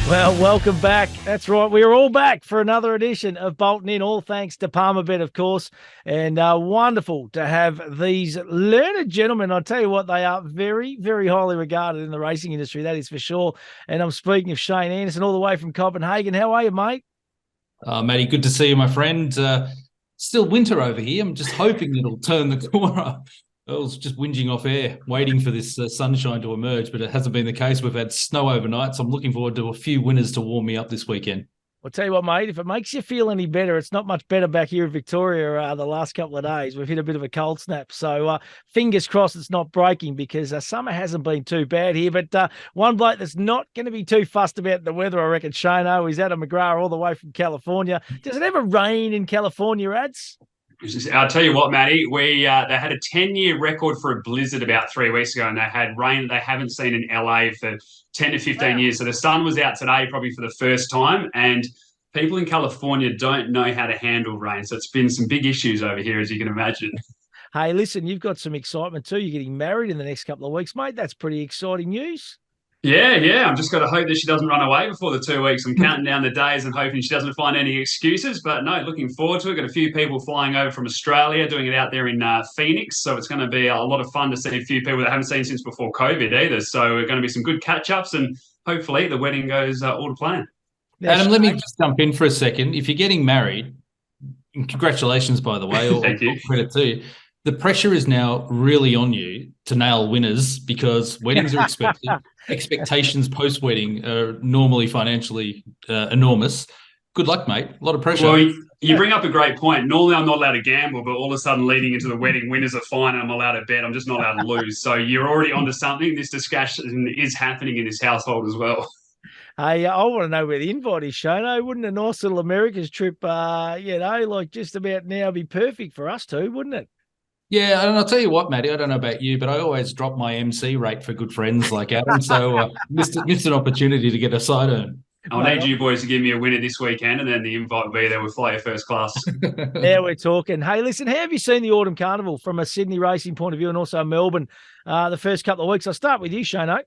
Well, welcome back. That's right. We're all back for another edition of Bolton In, all thanks to Palmerbet, of course. And wonderful to have these learned gentlemen. I'll tell you what, they are very, very highly regarded in the racing industry, that is for sure. And I'm speaking of Shane Anderson, all the way from Copenhagen. How are you, mate? Matty, good to see you, my friend. Still winter over here. I'm just hoping it'll turn the corner. I was just whinging off air, waiting for this sunshine to emerge, but it hasn't been the case. We've had snow overnight, so I'm looking forward to a few winners to warm me up this weekend. I'll tell you what, mate, if it makes you feel any better, it's not much better back here in Victoria the last couple of days. We've hit a bit of a cold snap. So fingers crossed it's not breaking because summer hasn't been too bad here. But one bloke that's not going to be too fussed about the weather, I reckon, Shano, is Adam McGrath all the way from California. Does it ever rain in California, Ads? I'll tell you what, Matty, they had a 10-year record for a blizzard about 3 weeks ago, and they had rain that they haven't seen in LA for 10 to 15 years. So the sun was out today probably for the first time, and people in California don't know how to handle rain. So it's been some big issues over here, as you can imagine. Hey, listen, you've got some excitement too. You're getting married in the next couple of weeks, mate. That's pretty exciting news. Yeah. I'm just got to hope that she doesn't run away before the 2 weeks. I'm counting down the days and hoping she doesn't find any excuses. But no, looking forward to it. Got a few people flying over from Australia, doing it out there in Phoenix. So it's going to be a lot of fun to see a few people that I haven't seen since before COVID either. So we're going to be some good catch-ups and hopefully the wedding goes all to plan. Adam, let me just jump in for a second. If you're getting married, and congratulations, by the way, Thank you. Credit to you. The pressure is now really on you to nail winners because weddings are expected. Expectations post-wedding are normally financially enormous. Good luck, mate. A lot of pressure. Well, you bring up a great point. Normally, I'm not allowed to gamble, but all of a sudden, leading into the wedding, winners are fine, and I'm allowed to bet. I'm just not allowed to lose. So you're already onto something. This discussion is happening in this household as well. Hey, I want to know where the invite is, Shano. Wouldn't a nice little America's trip, like just about now be perfect for us too, wouldn't it? Yeah, and I'll tell you what, Matty, I don't know about you, but I always drop my MC rate for good friends like Adam, so missed an opportunity to get a side earn. I'll need you boys to give me a winner this weekend, and then the invite will be there. We'll fly you first class. Yeah, we're talking. Hey, listen, how have you seen the Autumn Carnival from a Sydney racing point of view and also Melbourne the first couple of weeks? I'll start with you, Shano.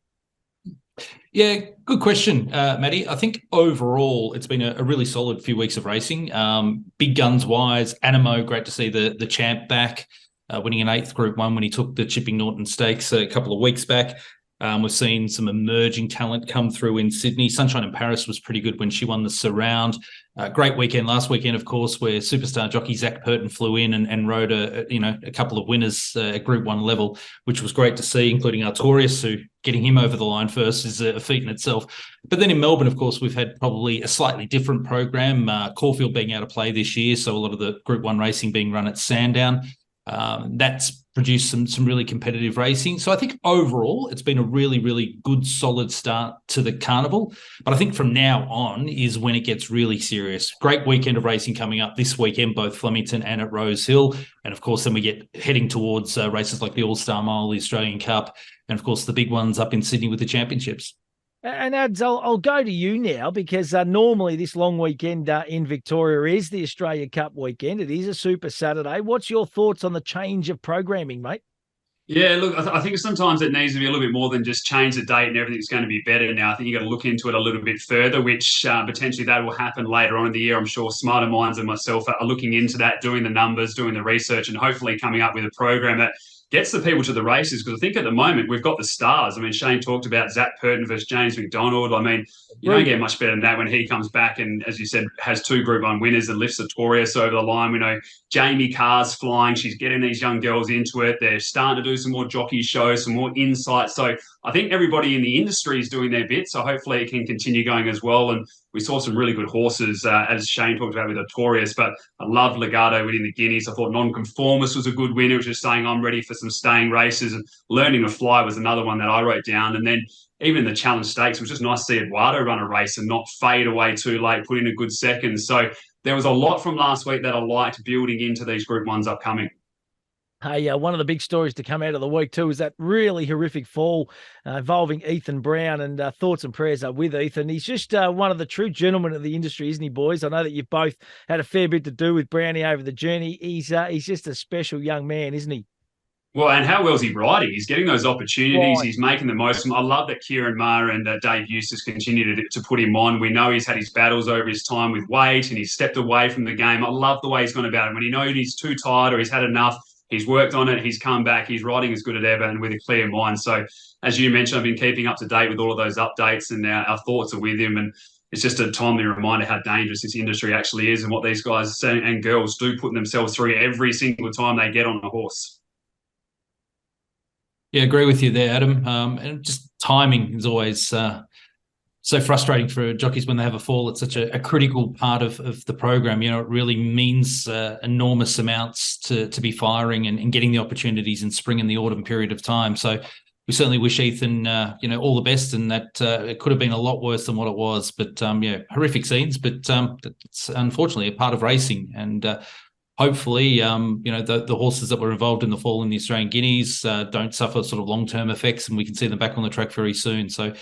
Yeah, good question, Matty. I think overall it's been a really solid few weeks of racing. Big guns wise, Animo, great to see the champ back. Winning an 8th Group 1 when he took the Chipping Norton Stakes a couple of weeks back. We've seen some emerging talent come through in Sydney. Sunshine in Paris was pretty good when she won the Surround. Great weekend last weekend, of course, where superstar jockey Zach Purton flew in and rode a couple of winners at Group 1 level, which was great to see, including Artorias, who getting him over the line first is a feat in itself. But then in Melbourne, of course, we've had probably a slightly different program. Caulfield being out of play this year, so a lot of the Group 1 racing being run at Sandown. That's produced some really competitive racing. So I think overall it's been a really, really good, solid start to the Carnival. But I think from now on is when it gets really serious. Great weekend of racing coming up this weekend, both Flemington and at Rose Hill. And of course, then we get heading towards races like the All-Star Mile, the Australian Cup, and of course the big ones up in Sydney with the championships. And Ads, I'll go to you now because normally this long weekend in Victoria is the Australia Cup weekend. It is a Super Saturday. What's your thoughts on the change of programming, mate? Yeah, look, I think sometimes it needs to be a little bit more than just change the date and everything's going to be better now. I think you've got to look into it a little bit further, which potentially that will happen later on in the year. I'm sure smarter minds than myself are looking into that, doing the numbers, doing the research, and hopefully coming up with a program that gets the people to the races. Because I think at the moment we've got the stars. I mean, Shane talked about Zach Purton versus James McDonald. I mean, you don't get much better than that when he comes back and, as you said, has 2 Group 1 winners and lifts Artorias over the line. We know Jamie Carr's flying. She's getting these young girls into it. They're starting to do some more jockey shows, some more insight. So I think everybody in the industry is doing their bit. So hopefully it can continue going as well. And we saw some really good horses, as Shane talked about with Artorias. But I love Legato winning the Guineas. I thought Nonconformist was a good winner, which is saying I'm ready for some staying races. And Learning to Fly was another one that I wrote down. And then even in the Challenge Stakes, it was just nice to see Eduardo run a race and not fade away too late, put in a good second. So there was a lot from last week that I liked building into these Group 1s upcoming. Hey, one of the big stories to come out of the week too is that really horrific fall involving Ethan Brown, and thoughts and prayers are with Ethan. He's just one of the true gentlemen of the industry, isn't he, boys? I know that you've both had a fair bit to do with Brownie over the journey. He's just a special young man, isn't he? Well, and how well's he riding? He's getting those opportunities. Right. He's making the most of them. I love that Kieran Maher and Dave Eustace continue to put him on. We know he's had his battles over his time with weight and he's stepped away from the game. I love the way he's gone about it. When he knows he's too tired or he's had enough, he's worked on it. He's come back. He's riding as good as ever and with a clear mind. So, as you mentioned, I've been keeping up to date with all of those updates and our thoughts are with him. And it's just a timely reminder how dangerous this industry actually is and what these guys and girls do put themselves through every single time they get on a horse. Yeah, agree with you there, Adam. And just timing is always so frustrating for jockeys when they have a fall. It's such a critical part of the program. You know, it really means enormous amounts to be firing and getting the opportunities in spring and the autumn period of time. So we certainly wish Ethan, all the best, and that it could have been a lot worse than what it was. But horrific scenes. But it's unfortunately a part of racing, and hopefully, the horses that were involved in the fall in the Australian Guineas don't suffer sort of long-term effects, and we can see them back on the track very soon. So,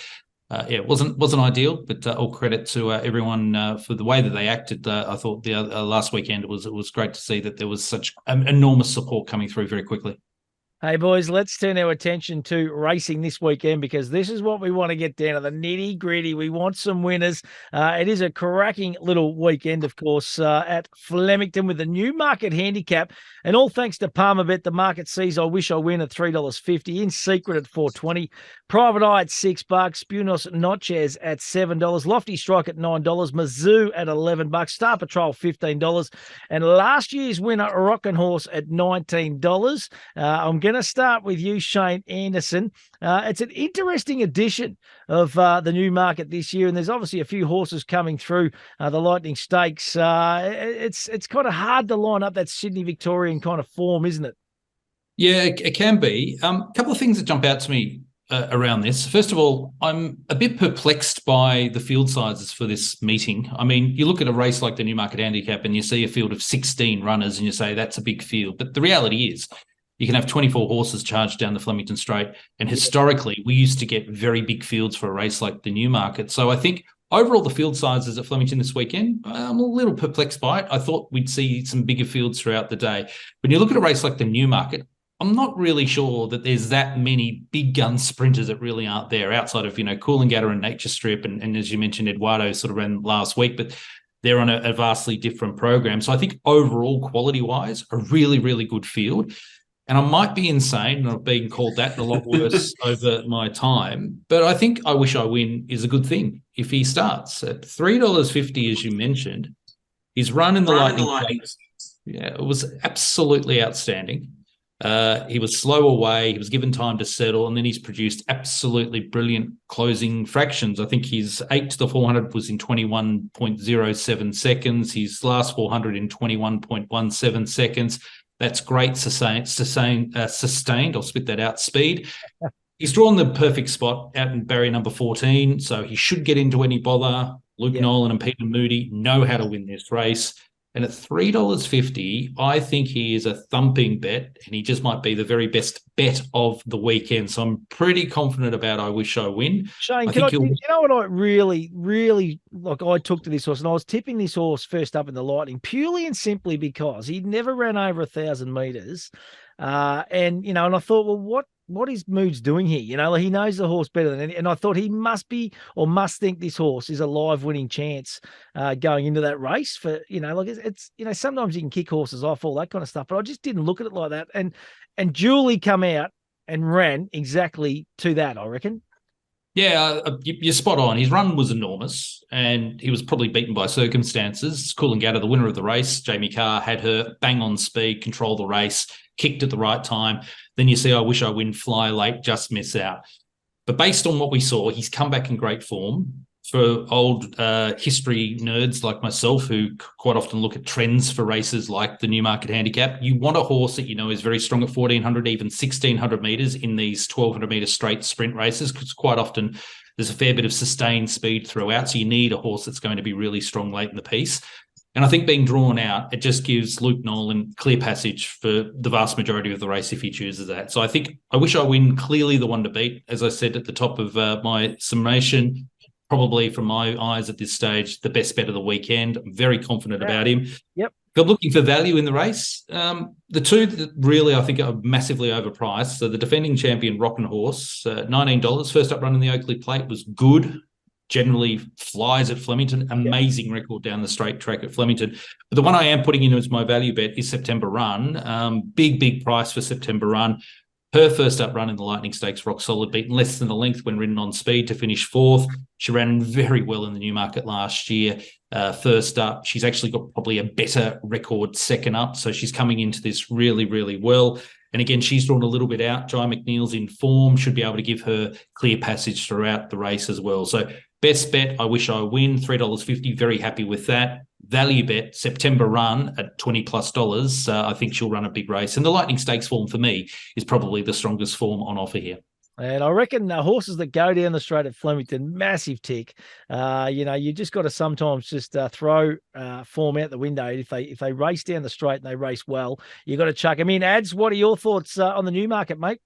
it wasn't ideal, but all credit to everyone for the way that they acted. I thought the last weekend it was great to see that there was such enormous support coming through very quickly. Hey, boys, let's turn our attention to racing this weekend because this is what we want to get down to the nitty gritty. We want some winners. It is a cracking little weekend, of course, at Flemington with the Newmarket handicap. And all thanks to Palmerbet, the market sees I Wish I Win at $3.50, In Secret at $4.20, Private Eye at $6, Buenos Noches at $7, Lofty Strike at $9, Mizzou at $11, Star Patrol $15, and last year's winner, Rockin' Horse at $19. I'm going to start with you, Shane Anderson. It's an interesting edition of the Newmarket this year, and there's obviously a few horses coming through the Lightning Stakes. It's kind of hard to line up that Sydney Victorian kind of form, isn't it? Yeah, it can be. A couple of things that jump out to me around this. First of all, I'm a bit perplexed by the field sizes for this meeting. I mean, you look at a race like the Newmarket Handicap and you see a field of 16 runners and you say that's a big field. But the reality is you can have 24 horses charged down the Flemington Straight. And historically, we used to get very big fields for a race like the Newmarket. So I think overall, the field sizes at Flemington this weekend, I'm a little perplexed by it. I thought we'd see some bigger fields throughout the day. When you look at a race like the Newmarket, I'm not really sure that there's that many big gun sprinters that really aren't there outside of, Coolangatta and Nature Strip. And as you mentioned, Eduardo sort of ran last week, but they're on a vastly different program. So I think overall, quality-wise, a really, really good field. And I might be insane, and I've been called that a lot worse over my time, but I think I Wish I Win is a good thing if he starts. At $3.50, as you mentioned, his run in the Lightning. Yeah, it was absolutely outstanding. He was slow away. He was given time to settle, and then he's produced absolutely brilliant closing fractions. I think his 8 to the 400 was in 21.07 seconds. His last 400 in 21.17 seconds. That's great, sustained. I'll spit that out. Speed. He's drawn the perfect spot out in barrier number 14, so he should get into any bother. Luke Nolan and Peter Moody know how to win this race. And at $3.50, I think he is a thumping bet, and he just might be the very best bet of the weekend. So I'm pretty confident about I Wish I Win. Shane, you know what I really, really, I took to this horse, and I was tipping this horse first up in the Lightning purely and simply because he never ran over 1,000 metres. And I thought, well, what is Moods doing here? He knows the horse better than any, and I thought he must think this horse is a live winning chance going into that race for, it's sometimes you can kick horses off, all that kind of stuff, but I just didn't look at it like that. And Julie come out and ran exactly to that, I reckon. Yeah, you're spot on. His run was enormous, and he was probably beaten by circumstances. Coolangatta, the winner of the race, Jamie Carr, had her bang on speed, control the race, kicked at the right time. Then you see I Wish I Win, fly late, just miss out. But based on what we saw, he's come back in great form. For old history nerds like myself, who quite often look at trends for races like the Newmarket Handicap, you want a horse that is very strong at 1,400, even 1,600 metres in these 1,200-metre straight sprint races, because quite often there's a fair bit of sustained speed throughout. So you need a horse that's going to be really strong late in the piece. And I think being drawn out, it just gives Luke Nolan clear passage for the vast majority of the race if he chooses that. So I think I Wish I Win, clearly the one to beat. As I said at the top of my summation, probably from my eyes at this stage, the best bet of the weekend. I'm very confident about him. Yep. you're looking for value in the race, the two that really I think are massively overpriced. So the defending champion, Rockin' Horse, $19. First up run in the Oakley Plate was good. Generally flies at Flemington. Amazing record down the straight track at Flemington. But the one I am putting in as my value bet is September Run. Big price for September Run. Her first up run in the Lightning Stakes, rock solid, beaten less than a length when ridden on speed to finish fourth. She ran very well in the Newmarket last year. First up, she's actually got probably a better record second up. So she's coming into this really, really well. And again, she's drawn a little bit out. Jai McNeil's in form, should be able to give her clear passage throughout the race as well. So best bet, I wish I win, $3.50. Very happy with that. Value bet, September Run at $20+. I think she'll run a big race. And the Lightning Stakes form for me is probably the strongest form on offer here. And I reckon horses that go down the straight at Flemington, massive tick. You just got to sometimes just throw form out the window. If they race down the straight and they race well, you got to chuck them in. Ads, what are your thoughts on the Newmarket, mate?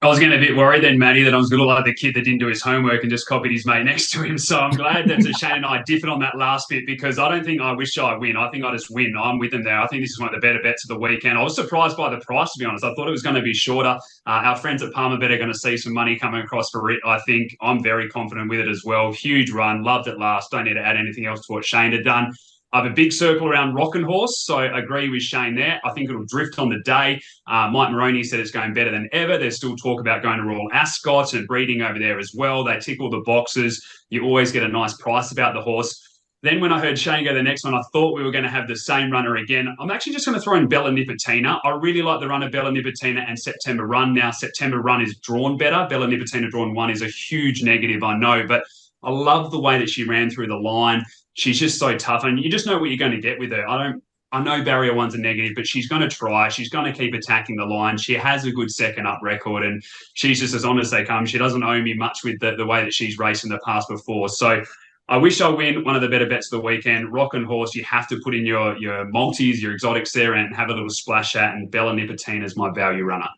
I was getting a bit worried then, Matty, that I was going to look like the kid that didn't do his homework and just copied his mate next to him. So I'm glad that Shane and I differed on that last bit, because I don't think I wish I win. I think I just win. I'm with them there. I think this is one of the better bets of the weekend. I was surprised by the price, to be honest. I thought it was going to be shorter. Our friends at Palmerbet are going to see some money coming across for it. I think I'm very confident with it as well. Huge run. Loved it last. Don't need to add anything else to what Shane had done. I have a big circle around Rockin' Horse, so I agree with Shane there. I think it'll drift on the day. Mike Moroney said it's going better than ever. There's still talk about going to Royal Ascot and breeding over there as well. They tick all the boxes. You always get a nice price about the horse. Then when I heard Shane go the next one, I thought we were going to have the same runner again. I'm actually just going to throw in Bella Nipotina. I really like the run of Bella Nipotina and September Run. Now, September Run is drawn better. Bella Nipotina drawn 1 is a huge negative, I know, but I love the way that she ran through the line. She's just so tough, and you just know what you're going to get with her. I know barrier 1's a negative, but she's going to try. She's going to keep attacking the line. She has a good second up record, and she's just as on as they come. She doesn't owe me much with the way that she's raced in the past before. So I wish I win. One of the better bets of the weekend. Rockin' Horse, you have to put in your multis, your exotics there, and have a little splash at, and Bella Nipotina is my value runner.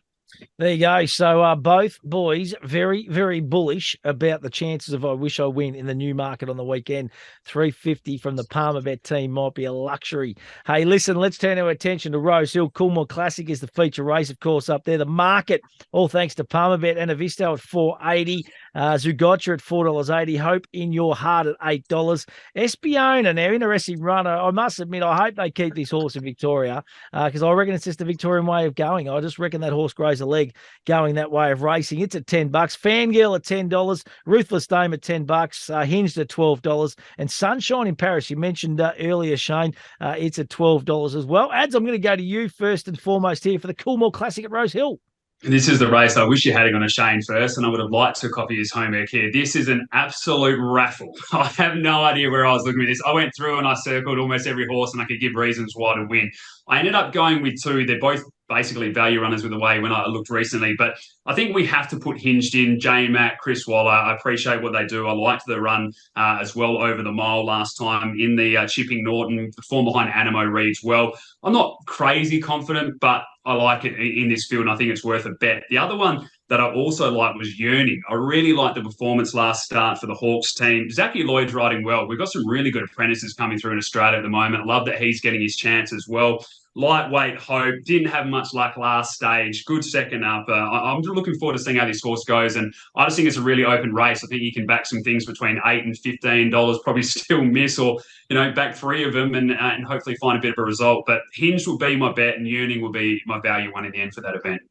There you go. So both boys very, very bullish about the chances of I wish I win in the Newmarket on the weekend. $3.50 from the Palmerbet team might be a luxury. Hey, listen, let's turn our attention to Rose Hill. Coolmore Classic is the feature race, of course, up there. The market, all thanks to Palmerbet and Avisto at $4.80. Zugocha at $4.80. Hope in Your Heart at $8. Espiona, now interesting runner. I must admit, I hope they keep this horse in Victoria because I reckon it's just the Victorian way of going. I just reckon that horse grows a leg going that way of racing. It's at $10. Fangirl at $10. Ruthless Dame at $10. Hinged at $12. And Sunshine in Paris, you mentioned earlier, Shane, it's at $12 as well. Ads, I'm going to go to you first and foremost here for the Coolmore Classic at Rose Hill. This is the race. I wish you had it on a Shane first, and I would have liked to copy his homework here. This is an absolute raffle. I have no idea where I was looking at this. I went through and I circled almost every horse, and I could give reasons why to win. I ended up going with 2. They're both basically value runners with the way when I looked recently, but I think we have to put Hinged in. J-Mac, Chris Waller, I appreciate what they do. I liked the run as well over the mile last time in the Chipping Norton. The form behind Animo reads well. I'm not crazy confident, but I like it in this field, and I think it's worth a bet. The other one that I also liked was Yearning. I really liked the performance last start for the Hawks team. Zachy Lloyd's riding well. We've got some really good apprentices coming through in Australia at the moment. I love that he's getting his chance as well. Lightweight Hope didn't have much luck last stage. Good second up. I'm looking forward to seeing how this horse goes, and I just think it's a really open race. I think you can back some things between $8 and $15. Probably still miss, or back 3 of them and hopefully find a bit of a result. But Hinge will be my bet, and Yearning will be my value one in the end for that event.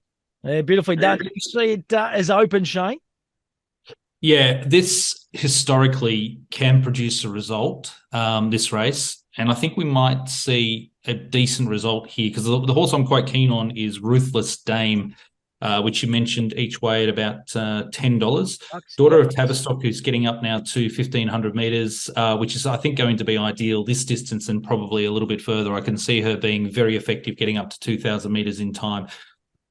Yeah, beautifully done. Did you see it as open, Shane? Yeah, this historically can produce a result, this race. And I think we might see a decent result here, because the horse I'm quite keen on is Ruthless Dame, which you mentioned each way at about $10. Daughter of Tavistock, who's getting up now to 1,500 metres, which is, I think, going to be ideal this distance and probably a little bit further. I can see her being very effective getting up to 2,000 metres in time.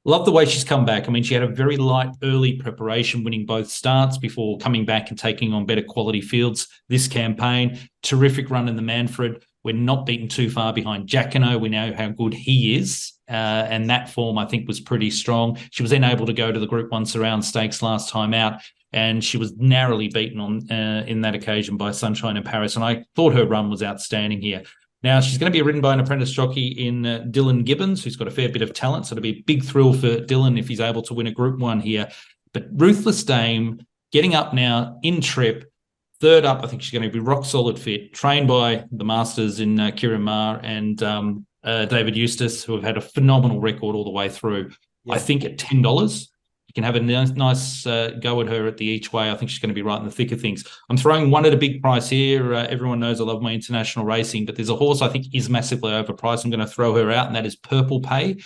Love the way she's come back. I mean, she had a very light early preparation, winning both starts before coming back and taking on better quality fields this campaign. Terrific run in the Manfred. We're not beaten too far behind Jacquino. We know how good he is. And that form, I think, was pretty strong. She was then able to go to the Group 1 Surround Stakes last time out, and she was narrowly beaten on in that occasion by Sunshine in Paris. And I thought her run was outstanding here. Now, she's going to be ridden by an apprentice jockey in Dylan Gibbons, who's got a fair bit of talent. So it'll be a big thrill for Dylan if he's able to win a Group 1 here. But Ruthless Dame, getting up now in trip. Third up, I think she's going to be rock solid fit, trained by the masters in Kieran Maher and David Eustace, who have had a phenomenal record all the way through. Yep. I think at $10, you can have a nice go at her at the each way. I think she's going to be right in the thick of things. I'm throwing one at a big price here. Everyone knows I love my international racing, but there's a horse I think is massively overpriced. I'm going to throw her out, and that is Purple Pay,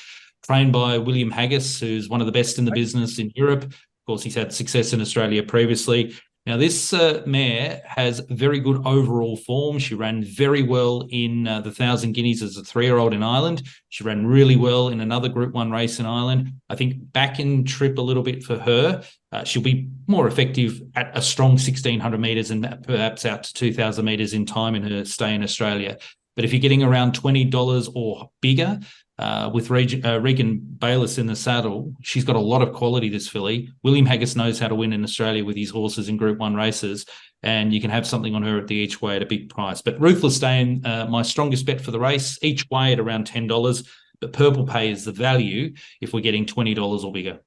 trained by William Haggis, who's one of the best in the business in Europe. Of course, he's had success in Australia previously. Now, this mare has very good overall form. She ran very well in the 1,000 Guineas as a 3-year-old in Ireland. She ran really well in another Group 1 race in Ireland. I think back in trip a little bit for her. She'll be more effective at a strong 1,600 metres and perhaps out to 2,000 metres in time in her stay in Australia. But if you're getting around $20 or bigger, with Regan Bayliss in the saddle, she's got a lot of quality, this filly. William Haggis knows how to win in Australia with his horses in Group 1 races, and you can have something on her at the each way at a big price. But Ruthless Dame, my strongest bet for the race, each way at around $10, but Purple Pay is the value if we're getting $20 or bigger.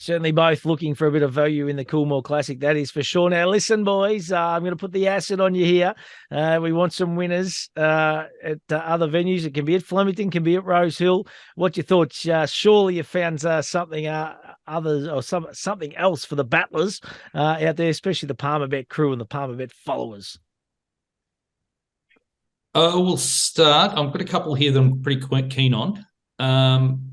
Certainly both looking for a bit of value in the Coolmore Classic, that is for sure. Now, listen, boys, I'm going to put the acid on you here. We want some winners at other venues. It can be at Flemington, can be at Rose Hill. What's your thoughts? Surely you found something others or something else for the battlers out there, especially the Palmerbet crew and the Palmerbet followers. We'll start. I've got a couple here that I'm pretty keen on.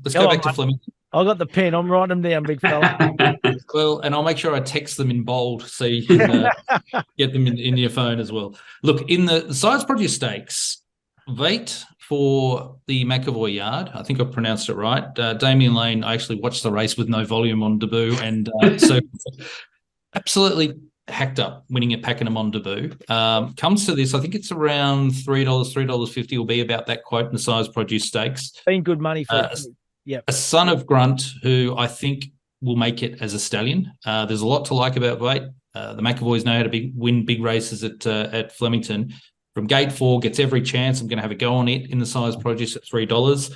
Let's go back to Flemington. I got the pen. I'm writing them down, big fella. Well, and I'll make sure I text them in bold so you can get them in your phone as well. Look, in the Size Produce Stakes, wait for the McAvoy yard. I think I've pronounced it right. Damien Lane, I actually watched the race with no volume on debut, and so absolutely hacked up winning at Pakenham on debut. Comes to this, I think it's around $3, $3.50 will be about that quote in the Size Produce Stakes. Been good money for it. Yep. A son of Grunt, who I think will make it as a stallion. There's a lot to like about Vate. The McAvoys know how to win big races at Flemington. From gate 4, gets every chance. I'm going to have a go on it in the Size Produce at $3.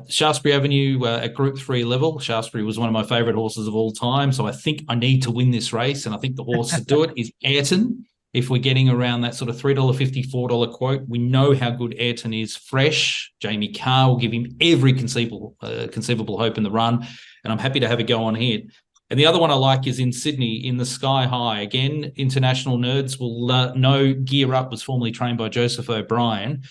Shaftesbury Avenue at Group 3 level. Shaftesbury was one of my favourite horses of all time, so I think I need to win this race, and I think the horse to do it is Ayrton. If we're getting around that sort of $3.50, $4 quote, we know how good Ayrton is fresh. Jamie Carr will give him every conceivable hope in the run, and I'm happy to have a go on here. And the other one I like is in Sydney in the Sky High. Again, international nerds will know Gear Up was formerly trained by Joseph O'Brien.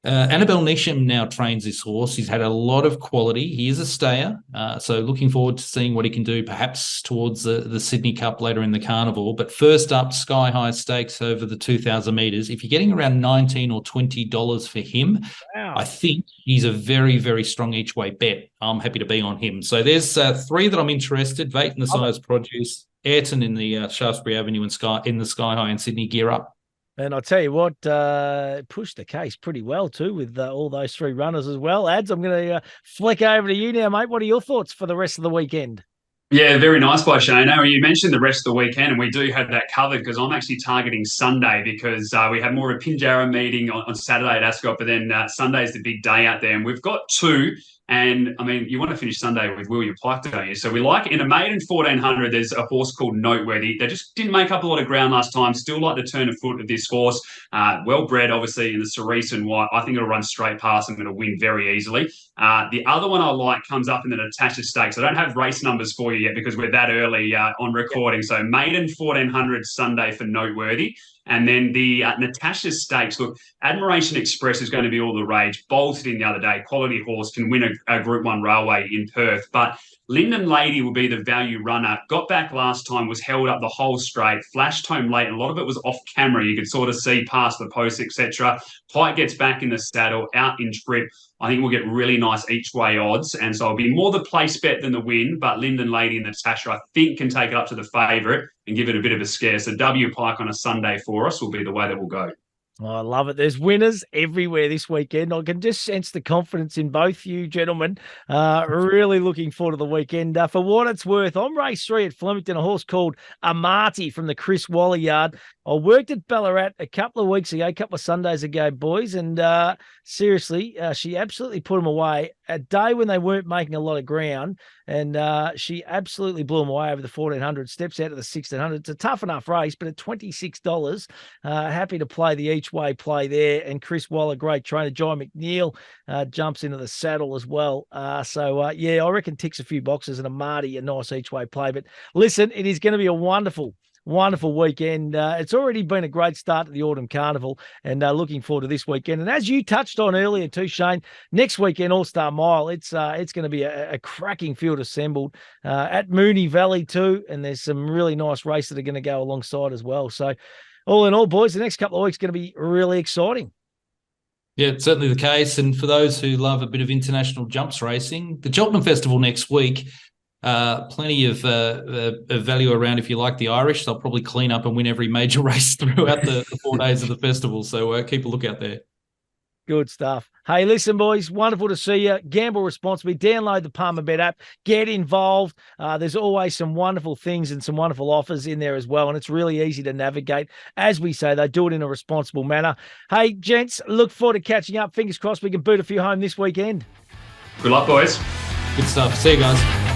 Annabelle Neesham now trains this horse. He's had a lot of quality. He is a stayer, so looking forward to seeing what he can do perhaps towards the Sydney Cup later in the Carnival. But first up, Sky High Stakes over the 2,000 metres. If you're getting around $19 or $20 for him, wow, I think he's a very, very strong each way bet. I'm happy to be on him. So there's 3 that I'm interested. Vate in the Size Produce, Ayrton in the Shaftesbury Avenue and in the Sky High and Sydney Gear Up. And I'll tell you what, pushed the case pretty well too with all those 3 runners as well. Ads, I'm going to flick over to you now, mate. What are your thoughts for the rest of the weekend? Yeah, very nice by Shane. You mentioned the rest of the weekend, and we do have that covered because I'm actually targeting Sunday because we have more of a Pinjarra meeting on Saturday at Ascot, but then Sunday is the big day out there. And we've got 2. And, I mean, you want to finish Sunday with William Pike, don't you? So we like, in a maiden 1400, there's a horse called Noteworthy. They just didn't make up a lot of ground last time. Still like the turn of foot of this horse. Well-bred, obviously, in the cerise and white. I think it'll run straight past and it'll win very easily. The other one I like comes up in the Natasha Stakes. I don't have race numbers for you yet because we're that early on recording. So maiden 1400 Sunday for Noteworthy. And then the Natasha Stakes, look, Admiration Express is going to be all the rage. Bolted in the other day. Quality horse, can win a Group 1 railway in Perth. But Linden Lady will be the value runner. Got back last time, was held up the whole straight, flashed home late. A lot of it was off camera. You could sort of see past the post, etc. Pike gets back in the saddle, out in trip. I think we'll get really nice each way odds. And so it'll be more the place bet than the win. But Linden Lady and Natasha, I think, can take it up to the favourite and give it a bit of a scare. So W Pike on a Sunday for us will be the way that we'll go. Oh, I love it. There's winners everywhere this weekend. I can just sense the confidence in both you gentlemen. Really looking forward to the weekend. For what it's worth, on race 3 at Flemington, a horse called Amati from the Chris Waller yard. I worked at Ballarat a couple of weeks ago, a couple of Sundays ago, boys, and seriously, she absolutely put them away. A day when they weren't making a lot of ground, and she absolutely blew them away over the 1400, steps out of the 1600. It's a tough enough race, but at $26, happy to play the each way play there. And Chris Waller, great trainer. John McNeil jumps into the saddle as well. Yeah, I reckon ticks a few boxes, and a Marty, a nice each way play. But listen, it is going to be a wonderful weekend. It's already been a great start to the Autumn Carnival, and looking forward to this weekend. And as you touched on earlier too, Shane, next weekend, All-Star Mile, it's going to be a cracking field assembled at Moonee Valley too, and there's some really nice races that are going to go alongside as well. So all in all, boys, the next couple of weeks are going to be really exciting. Yeah, it's certainly the case. And for those who love a bit of international jumps racing, the Cheltenham Festival next week, plenty of value around if you like the Irish. They'll probably clean up and win every major race throughout the 4 days of the festival. So keep a look out there. Good stuff. Hey, listen, boys, wonderful to see you. Gamble responsibly. Download the Palmerbet app. Get involved. There's always some wonderful things and some wonderful offers in there as well, and it's really easy to navigate. As we say, they do it in a responsible manner. Hey, gents, look forward to catching up. Fingers crossed we can boot a few home this weekend. Good luck, boys. Good stuff. See you guys.